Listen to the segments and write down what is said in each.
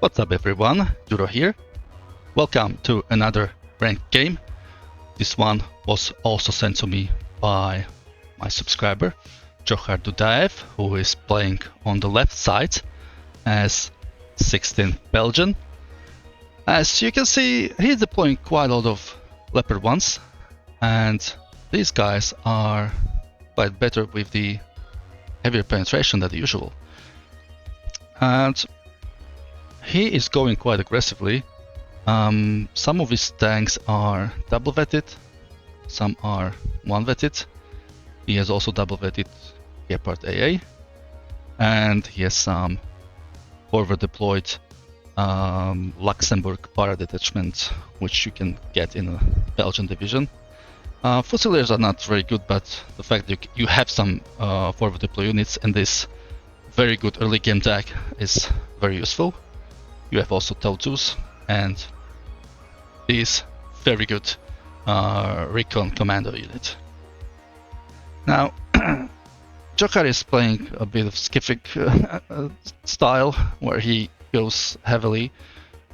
What's up everyone, Duro here. Welcome to another ranked game. This one was also sent to me by my subscriber, Johar Dudaev, who is playing on the left side as 16th Belgian. As you can see, he's deploying quite a lot of Leopard 1s, and these guys are quite better with the heavier penetration than the usual. And he is going quite aggressively. Some of his tanks are double vetted, some are one vetted. He has also double vetted Gepard AA, and he has some forward deployed Luxembourg para detachment, which you can get in a Belgian division. Fusiliers are not very good, but the fact that you have some forward deploy units and this very good early game tag is very useful. You have also TOW2s and this very good recon commando unit. Now, Johar is playing a bit of skiffic style, where he goes heavily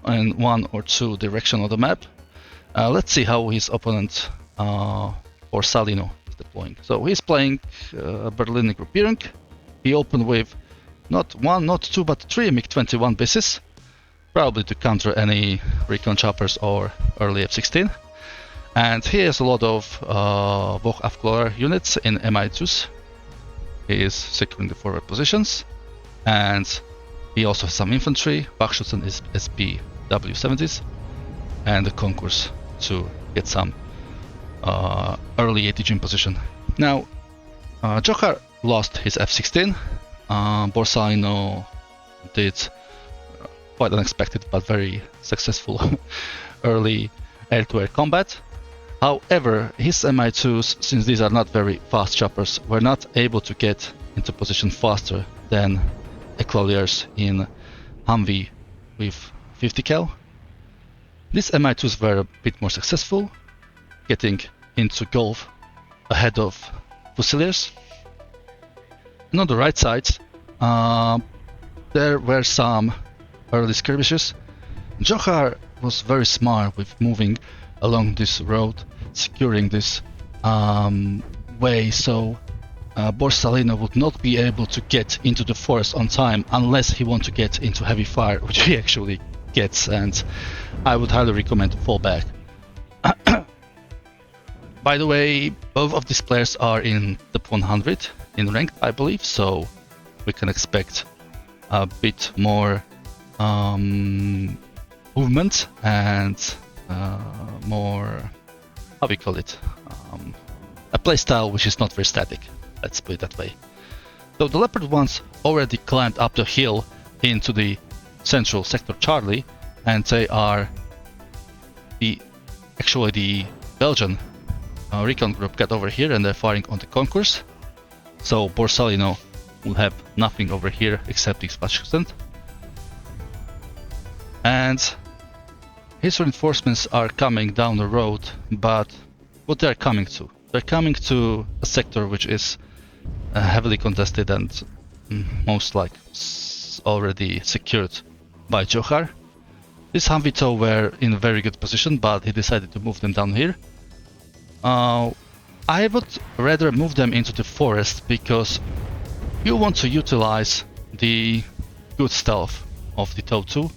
in one or two direction of the map. Let's see how his opponent Borsalino is deploying. So he's playing Berliner Gruppierung. He opened with not one, not two, but three MiG-21 bases, probably to counter any recon choppers or early F-16. And he has a lot of Hochaufklärer units in Mi-2s. He is securing the forward positions, and he also has some infantry, Wachschützen is SPW-70s, and the Concours to get some early ATG in position. Now, Johar lost his F-16. Borsalino did quite unexpected but very successful early air-to-air combat. However, his Mi-2s, since these are not very fast choppers, were not able to get into position faster than Eclairiers in Humvee with 50 cal. These Mi-2s were a bit more successful, getting into Gulf ahead of Fusiliers. And on the right side, there were some early skirmishes. Johar was very smart with moving along this road, securing this way, so Borsalino would not be able to get into the forest on time unless he wants to get into heavy fire, which he actually gets, and I would highly recommend to fall back. By the way, both of these players are in top 100 in ranked, I believe, so we can expect a bit more movement and more, how we call it, a playstyle which is not very static, let's put it that way. So the Leopard 1s already climbed up the hill into the central sector Charlie, and they are the Belgian recon group got over here and they're firing on the Concours. So Borsalino will have nothing over here except these Wachschützen. And his reinforcements are coming down the road, but what they're coming to? They're coming to a sector which is heavily contested and most like already secured by Johar. These Humvee TOW were in a very good position, but he decided to move them down here. I would rather move them into the forest because you want to utilize the good stealth of the TOW2,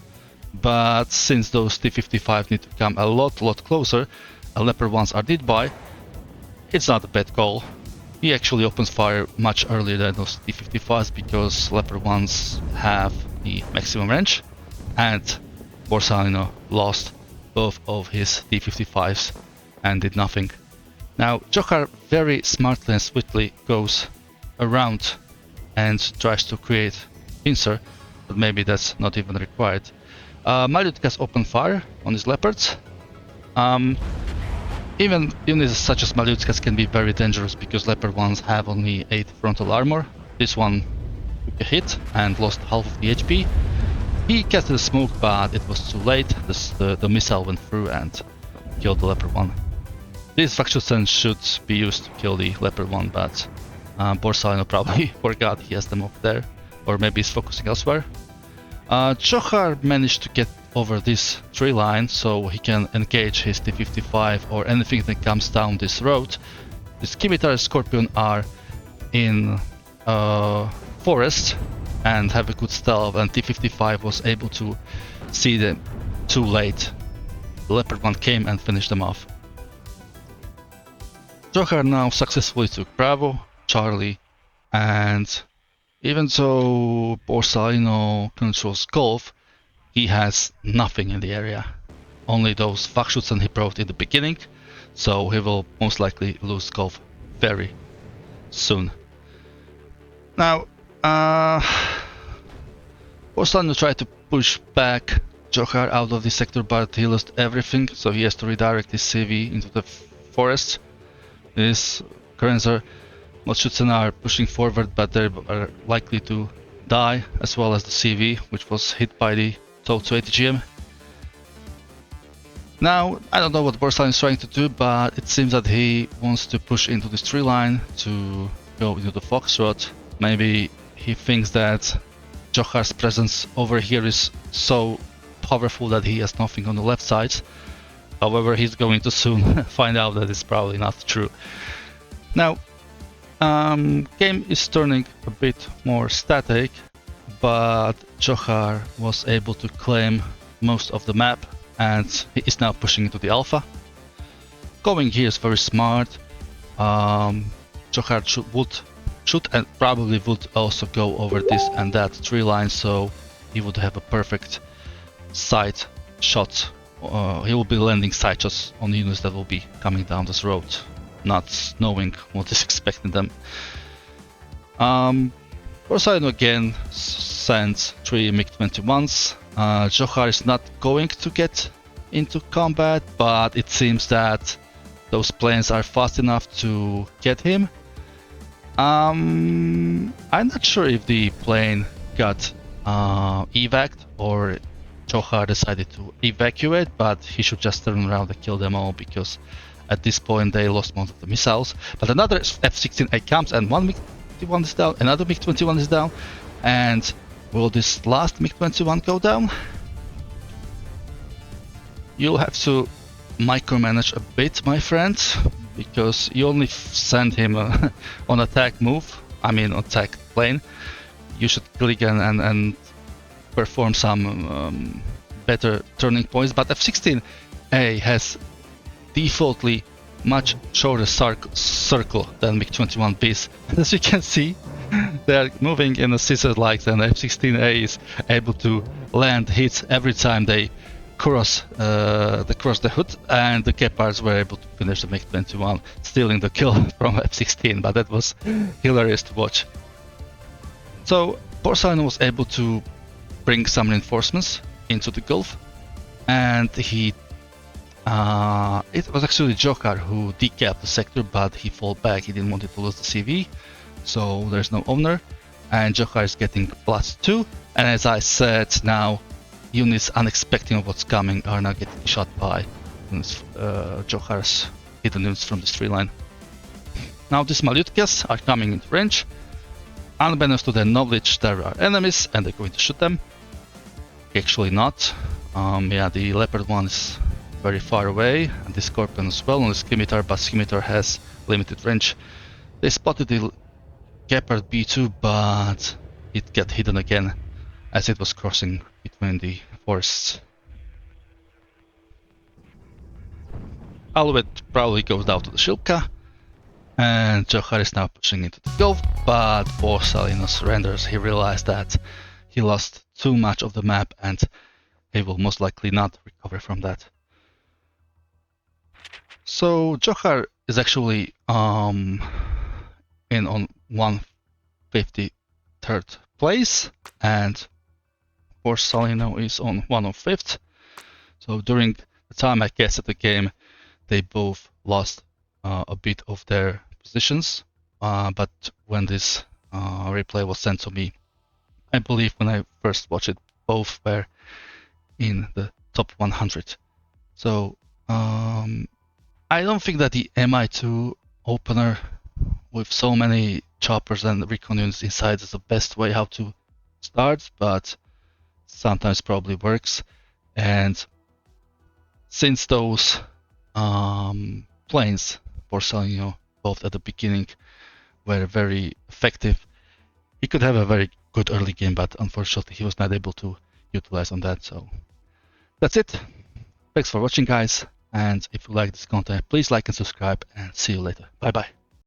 but since those T-55 need to come a lot closer, Leopard 1s are dead by, it's not a bad call. He actually opens fire much earlier than those T-55s because Leopard 1s have the maximum range, and Borsalino lost both of his T-55s and did nothing. Now, Johar very smartly and swiftly goes around and tries to create pincer, but maybe that's not even required. Malyutkas open fire on his Leopards. Even units such as Malyutkas can be very dangerous because Leopard 1s have only 8 frontal armor. This one took a hit and lost half of the HP. He casted a smoke, but it was too late. The missile went through and killed the Leopard 1. This Wachschützen should be used to kill the Leopard 1, but Borsalino probably forgot he has them over there, or maybe he's focusing elsewhere. Johar managed to get over this tree line so he can engage his T-55 or anything that comes down this road. The Scimitar and Scorpion are in forest and have a good stealth, and T-55 was able to see them too late. The Leopard 1 came and finished them off. Johar now successfully took Bravo, Charlie, and even though Borsalino controls Golf, he has nothing in the area. Only those Wachschützen he brought in the beginning, so he will most likely lose Golf very soon. Now, Borsalino tried to push back Johar out of the sector, but he lost everything, so he has to redirect his CV into the forest. His Krenzer Wachschützen are pushing forward, but they are likely to die, as well as the CV, which was hit by the TOW 280 GM. Now, I don't know what Borsalino is trying to do, but it seems that he wants to push into this tree line to go into the Foxtrot. Maybe he thinks that Johar's presence over here is so powerful that he has nothing on the left side. However, he's going to soon find out that it's probably not true. Now, game is turning a bit more static, but Johar was able to claim most of the map and he is now pushing into the alpha. Going here is very smart. Johar should and probably would also go over this and that tree line, so he would have a perfect side shot. He will be landing side shots on the units that will be coming down this road, not knowing what is expecting them. Borsalino again sends 3 MiG-21s. Johar is not going to get into combat, but it seems that those planes are fast enough to get him. I'm not sure if the plane got evac'd or Johar decided to evacuate, but he should just turn around and kill them all, because at this point they lost most of the missiles. But another F-16A comes and one MiG-21 is down, another MiG-21 is down, and will this last MiG-21 go down? You'll have to micromanage a bit, my friend, because you only send him on attack move, attack plane. You should click and perform some better turning points, but F-16A has defaultly much shorter circle than MiG-21Bs. As you can see, they are moving in a scissor like, and F-16A is able to land hits every time they cross the hood, and the Gepards were able to finish the MiG-21, stealing the kill from F-16, but that was hilarious to watch. So Borsalino was able to bring some reinforcements into the Gulf, and it was actually Johar who decapped the sector, but he fought back. He didn't want it to lose the CV, so there's no owner, and Johar is getting +2, and as I said, now units unexpecting of what's coming are now getting shot by Johar's hidden units from this tree line. Now these Malyutkas are coming into range. Unbeknownst to their knowledge, there are enemies and they're going to shoot them. Actually not. The Leopard 1 is very far away, and the Scorpion as well on the Scimitar, but Scimitar has limited range. They spotted the Gepard B2, but it got hidden again as it was crossing between the forests. Alouette probably goes down to the Shilka, and Johar is now pushing into the Gulf, but Borsalino surrenders. He realized that he lost too much of the map and he will most likely not recover from that. So Johar is actually in on 153rd place, and Borsalino is on 105th. So during the time I guess at the game, they both lost a bit of their positions, but when this replay was sent to me, I believe when I first watched it, both were in the top 100. So I don't think that the Mi2 opener with so many choppers and recon units inside is the best way how to start, but sometimes probably works. And since those planes for Salinho, both at the beginning, were very effective, he could have a very good early game, but unfortunately he was not able to utilize on that. So that's it. Thanks for watching, guys. And if you like this content, please like and subscribe, and see you later. Bye bye.